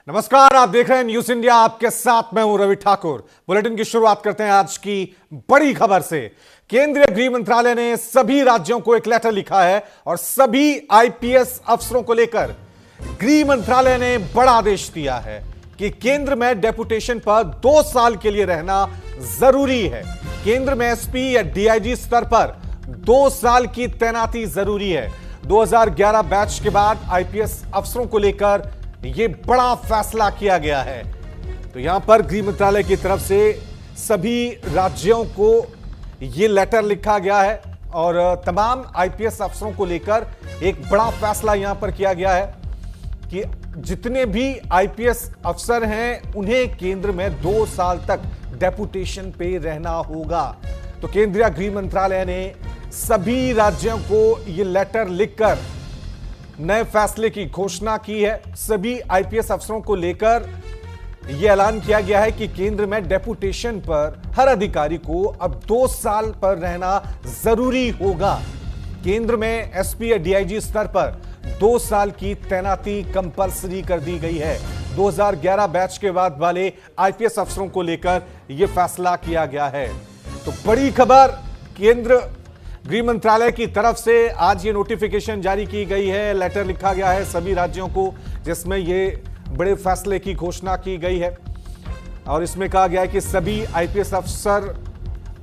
नमस्कार, आप देख रहे हैं न्यूज इंडिया। आपके साथ मैं हूं रवि ठाकुर। बुलेटिन की शुरुआत करते हैं आज की बड़ी खबर से। केंद्रीय गृह मंत्रालय ने सभी राज्यों को एक लेटर लिखा है और सभी आईपीएस अफसरों को लेकर गृह मंत्रालय ने बड़ा आदेश दिया है कि केंद्र में डेपुटेशन पर 2 साल के लिए रहना जरूरी है। केंद्र में एसपी या डीआईजी स्तर पर 2 साल की तैनाती जरूरी है। 2011 बैच के बाद आईपीएस अफसरों को लेकर यह बड़ा फैसला किया गया है। तो यहां पर गृह मंत्रालय की तरफ से सभी राज्यों को यह लेटर लिखा गया है और तमाम आईपीएस अफसरों को लेकर एक बड़ा फैसला यहां पर किया गया है कि जितने भी आईपीएस अफसर हैं उन्हें केंद्र में 2 साल तक डेपुटेशन पे रहना होगा। तो केंद्रीय गृह मंत्रालय ने सभी राज्यों को यह लेटर लिखकर नए फैसले की घोषणा की है। सभी आईपीएस अफसरों को लेकर यह ऐलान किया गया है कि केंद्र में डेपुटेशन पर हर अधिकारी को अब 2 साल पर रहना जरूरी होगा। केंद्र में एसपी या डीआईजी स्तर पर 2 साल की तैनाती कंपलसरी कर दी गई है। 2011 बैच के बाद वाले आईपीएस अफसरों को लेकर यह फैसला किया गया है। तो बड़ी खबर, केंद्र गृह मंत्रालय की तरफ से आज ये नोटिफिकेशन जारी की गई है, लेटर लिखा गया है सभी राज्यों को, जिसमें ये बड़े फैसले की घोषणा की गई है और इसमें कहा गया है कि सभी आईपीएस अफसर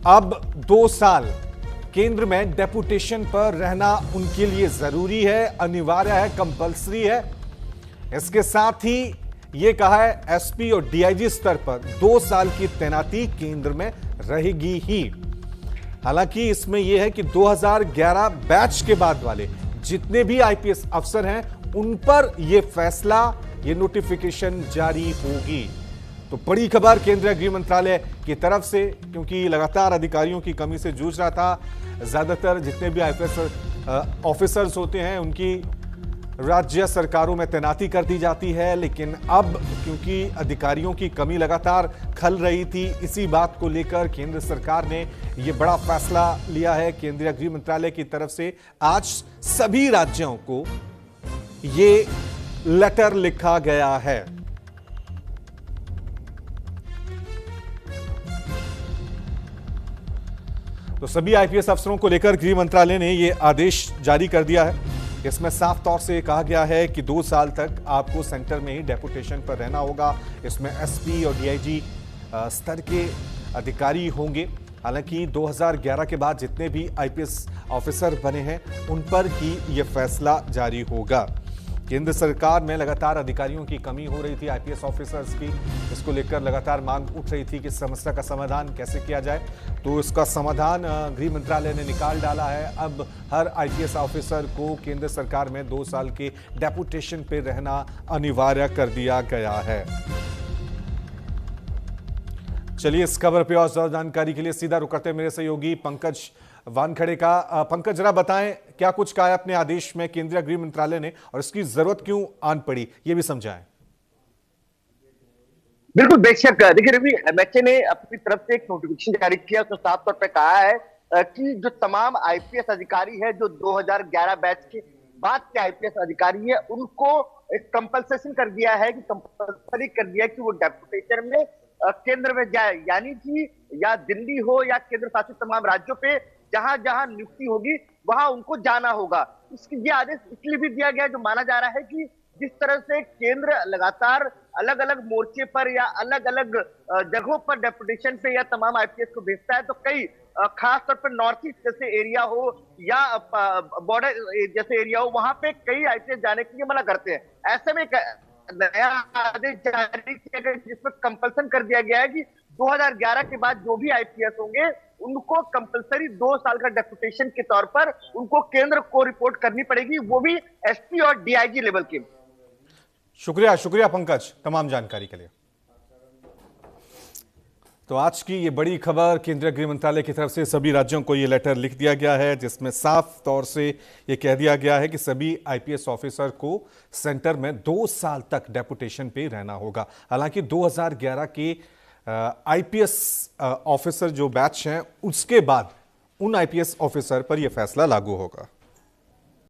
अब 2 साल केंद्र में डेपुटेशन पर रहना उनके लिए जरूरी है, अनिवार्य है, कंपल्सरी है। इसके साथ ही यह कहा है एसपी और डीआईजी स्तर पर 2 साल की तैनाती केंद्र में रहेगी ही। हालांकि इसमें यह है कि 2011 बैच के बाद वाले जितने भी आईपीएस अफसर हैं उन पर यह फैसला, यह नोटिफिकेशन जारी होगी। तो बड़ी खबर केंद्रीय गृह मंत्रालय की तरफ से, क्योंकि लगातार अधिकारियों की कमी से जूझ रहा था। ज्यादातर जितने भी आईपीएस ऑफिसर्स होते हैं उनकी राज्य सरकारों में तैनाती कर दी जाती है, लेकिन अब क्योंकि अधिकारियों की कमी लगातार खल रही थी, इसी बात को लेकर केंद्र सरकार ने यह बड़ा फैसला लिया है। केंद्रीय गृह मंत्रालय की तरफ से आज सभी राज्यों को यह लेटर लिखा गया है। तो सभी आईपीएस अफसरों को लेकर गृह मंत्रालय ने यह आदेश जारी कर दिया है। इसमें साफ तौर से कहा गया है कि 2 साल तक आपको सेंटर में ही डेपुटेशन पर रहना होगा। इसमें एसपी और डीआईजी स्तर के अधिकारी होंगे। हालांकि 2011 के बाद जितने भी आईपीएस ऑफिसर बने हैं उन पर ही यह फैसला जारी होगा। केंद्र सरकार में लगातार अधिकारियों की कमी हो रही थी, आईपीएस ऑफिसर्स की। इसको लेकर लगातार मांग उठ रही थी कि समस्या का समाधान कैसे किया जाए। तो इसका समाधान गृह मंत्रालय ने निकाल डाला है। अब हर आईपीएस ऑफिसर को केंद्र सरकार में 2 साल के डेपुटेशन पे रहना अनिवार्य कर दिया गया है। चलिए इस खबर पे और ज्यादा जानकारी के लिए सीधा रुक करते हैं मेरे सहयोगी पंकज वानखड़े का। पंकज, जरा बताएं क्या कुछ कहा है अपने आदेश में केंद्रीय गृह मंत्रालय ने और इसकी जरूरत क्यों आन पड़ी, ये भी समझाएं। बिल्कुल, बेशक। देखिए रवि, एमएचए ने अपनी तरफ से एक नोटिफिकेशन जारी किया, उसमें साफ तौर पे कहा है कि जो तमाम आईपीएस अधिकारी है जो 2011 बैच के बाद के आईपीएस अधिकारी है उनको एक कंपल्सेशन कर दिया है, कि कंपल्सरी कर दिया है कि वो डेपुटेशन में केंद्र में जाए। यानी कि या दिल्ली हो या केंद्र शासित तमाम राज्यों पे जहां जहां नियुक्ति होगी वहां उनको जाना होगा। ये आदेश इसलिए भी दिया गया है, जो माना जा रहा है कि जिस तरह से केंद्र लगातार अलग अलग मोर्चे पर या अलग अलग जगहों पर डेपुटेशन पे या तमाम आईपीएस को भेजता है, तो कई खास तौर पर नॉर्थ ईस्ट जैसे एरिया हो या बॉर्डर जैसे एरिया हो, वहां पे कई आईपीएस जाने के लिए मना करते हैं। ऐसे में नया आदेश जारी किया गया जिसमें कंपल्सन कर दिया गया है कि 2011 के बाद जो भी आईपीएस होंगे उनको कंपलसरी 2 साल का डेपुटेशन के तौर पर उनको केंद्र को रिपोर्ट करनी पड़ेगी, वो भी एसपी और डीआईजी लेवल के। शुक्रिया पंकज तमाम जानकारी के लिए। तो आज की ये बड़ी खबर, केंद्रीय गृह मंत्रालय की तरफ से सभी राज्यों को ये लेटर लिख दिया गया है जिसमें साफ तौर से ये कह दिया गया है कि सभी आईपीएस ऑफिसर को सेंटर में 2 साल तक डेपुटेशन पे रहना होगा। हालांकि 2011 के आईपीएस ऑफिसर जो बैच हैं उसके बाद उन आईपीएस ऑफिसर पर यह फैसला लागू होगा।